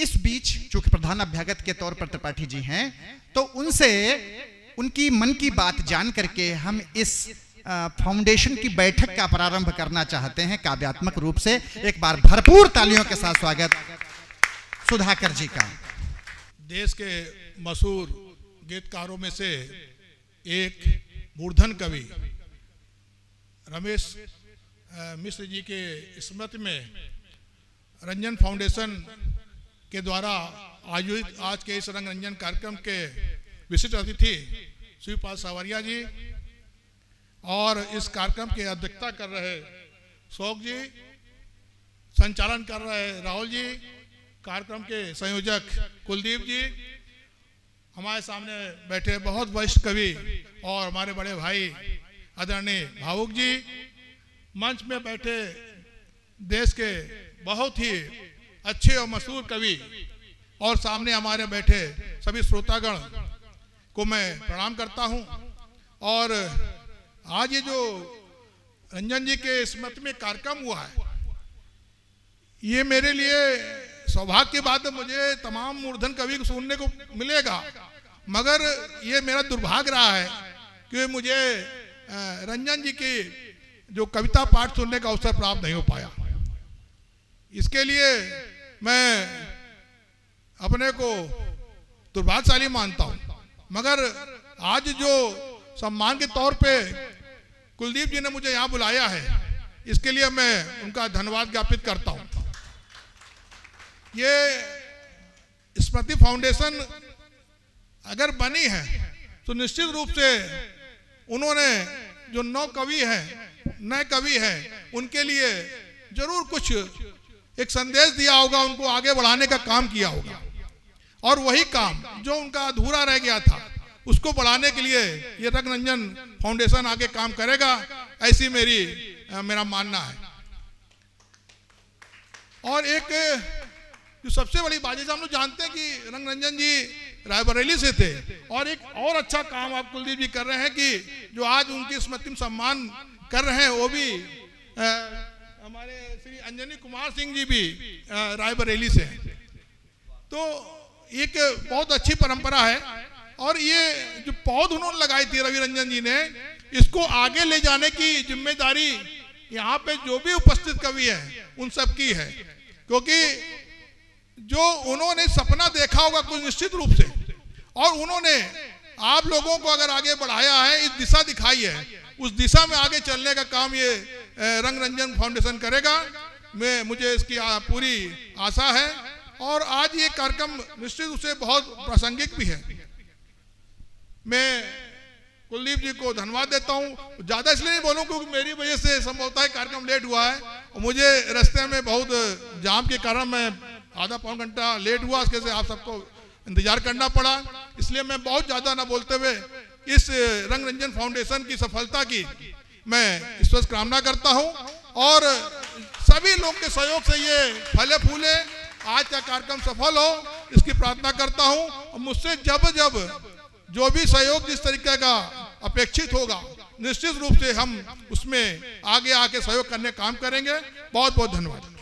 इस बीच चूंकि प्रधान अभ्यागत के तौर पर त्रिपाठी जी हैं, तो उनसे उनकी मन की बात जान करके हम इस फाउंडेशन की बैठक का प्रारंभ करना चाहते हैं काव्यात्मक रूप से। एक बार भरपूर तालियों के साथ स्वागत सुधाकर जी का। देश के मशहूर गीतकारों में से एक मूर्धन कवि रमेश मिश्र जी के स्मृति में रंजन फाउंडेशन के द्वारा आयोजित आज के इस रंग रंजन कार्यक्रम के विशिष्ट अतिथि शिवपाल सावरिया जी और इस कार्यक्रम की अध्यक्षता कर रहे शौक जी, संचालन कर रहे राहुल जी, कार्यक्रम के संयोजक कुलदीप जी, हमारे सामने बैठे बहुत वरिष्ठ कवि और हमारे बड़े भाई आदरणीय भावुक जी, मंच में बैठे देश के बहुत ही अच्छे और मशहूर कवि और सामने हमारे बैठे सभी श्रोतागण को मैं प्रणाम करता हूं। और आज ये जो रंजन जी के स्मृति में कार्यक्रम हुआ है, ये मेरे लिए सौभाग्य की बात है। मुझे तमाम मूर्धन कवि को सुनने को मिलेगा, मगर ये मेरा दुर्भाग्य रहा है कि मुझे रंजन जी की जो कविता पाठ सुनने का अवसर प्राप्त नहीं हो पाया। इसके लिए मैं अपने को दुर्भाग्यशाली मानता हूं, मगर आज जो सम्मान के तौर पे कुलदीप जी ने मुझे यहाँ बुलाया है, इसके लिए मैं उनका धन्यवाद ज्ञापित करता हूं। ये स्मृति फाउंडेशन अगर बनी है तो निश्चित रूप से उन्होंने जो नौ कवि हैं, नए कवि हैं, उनके लिए जरूर कुछ एक संदेश दिया होगा, उनको आगे बढ़ाने का काम किया होगा। और वही काम जो उनका अधूरा रह गया था, उसको बढ़ाने के लिए ये रंग रंजन फाउंडेशन आगे काम करेगा, ऐसी मेरा मानना है। और एक जो सबसे बड़ी बात है, हम लोग जानते हैं कि रंग रंजन जी रायबरेली से थे, और एक और अच्छा काम आप कुलदीप जी कर रहे हैं कि जो आज उनकी स्मृति में सम्मान कर रहे हैं, वो भी हमारे श्री अंजनी कुमार सिंह जी भी रायबरेली से हैं। तो एक बहुत अच्छी परंपरा है, और ये जो पौध उन्होंने लगाई थी रवि रंजन जी ने, इसको आगे ले जाने की जिम्मेदारी यहाँ पे जो भी उपस्थित कवि हैं उन सब की है, क्योंकि जो उन्होंने सपना देखा होगा कुछ निश्चित रूप से, और उन्होंने आप लोगों को अगर आगे बढ़ाया है, इस दिशा दिखाई है, उस दिशा में आगे चलने का काम ये रंग रंजन फाउंडेशन करेगा। मुझे इसकी पूरी आशा है, और आज ये कार्यक्रम निश्चित रूप से बहुत प्रासंगिक भी है। मैं कुलदीप जी को धन्यवाद देता हूँ। ज़्यादा इसलिए नहीं बोलूँ क्योंकि मेरी वजह से संभवतः कार्यक्रम लेट हुआ है, और मुझे रास्ते में बहुत जाम के कारण मैं आधा पौन घंटा लेट हुआ, इसके से आप सबको इंतजार करना पड़ा। इसलिए मैं बहुत ज़्यादा ना बोलते हुए इस रंग रंजन फाउंडेशन की सफलता की मैं ईश्वर से कामना करता हूँ, और सभी लोग के सहयोग से ये फले फूले आज का कार्यक्रम सफल हो, इसकी प्रार्थना करता हूँ। और मुझसे जब जब जो भी सहयोग जिस तरीके का अपेक्षित होगा, निश्चित रूप से हम उसमें आगे आके सहयोग करने का काम करेंगे। बहुत बहुत धन्यवाद।